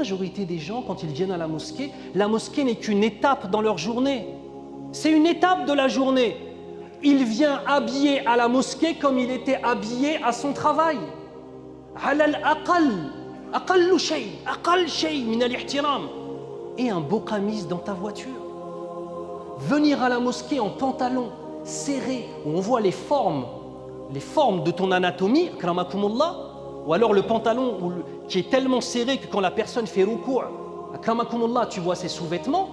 majorité des gens, quand ils viennent à la mosquée n'est qu'une étape dans leur journée. C'est une étape de la journée. Il vient habillé à la mosquée comme il était habillé à son travail. Et un beau qamis dans ta voiture. Venir à la mosquée en pantalon serré, où on voit les formes de ton anatomie, akramakumullah, ou alors le pantalon qui est tellement serré que quand la personne fait ruku', akramakumullah, tu vois ses sous-vêtements.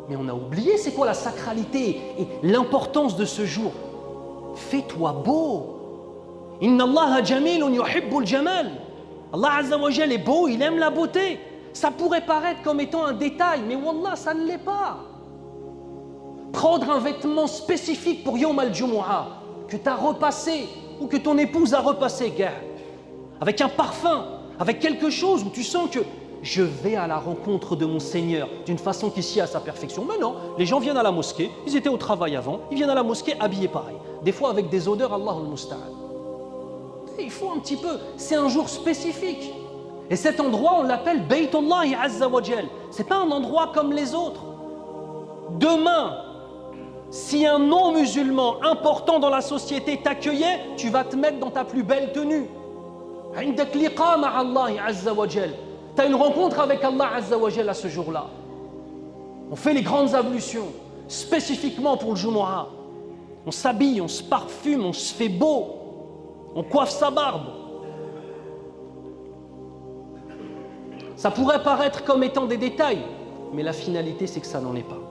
Mais on a oublié c'est quoi la sacralité et l'importance de ce jour. Fais-toi beau. Inna Allaha jamilun yuhibbul jamal. Allah Azza wa Jalla est beau, il aime la beauté. Ça pourrait paraître comme étant un détail, mais wallah, ça ne l'est pas. Prendre un vêtement spécifique pour Yawm al-Jumu'ah, que tu as repassé ou que ton épouse a repassé, gars, avec un parfum, avec quelque chose où tu sens que je vais à la rencontre de mon Seigneur d'une façon qui s'y a à sa perfection. Mais non, les gens viennent à la mosquée, ils étaient au travail avant, ils viennent à la mosquée habillés pareil. Des fois avec des odeurs, Allah al-Musta'an. Il faut un petit peu, c'est un jour spécifique. Et cet endroit, on l'appelle Baytullahi Azza wa Jal. C'est pas un endroit comme les autres. Demain, si un non-musulman important dans la société t'accueillait, tu vas te mettre dans ta plus belle tenue. عندك لقاء مع الله عز وجل. Tu as une rencontre avec Allah Azza wa Jal à ce jour-là. On fait les grandes ablutions, spécifiquement pour le Jumu'ah. On s'habille, on se parfume, on se fait beau, on coiffe sa barbe. Ça pourrait paraître comme étant des détails, mais la finalité, c'est que ça n'en est pas.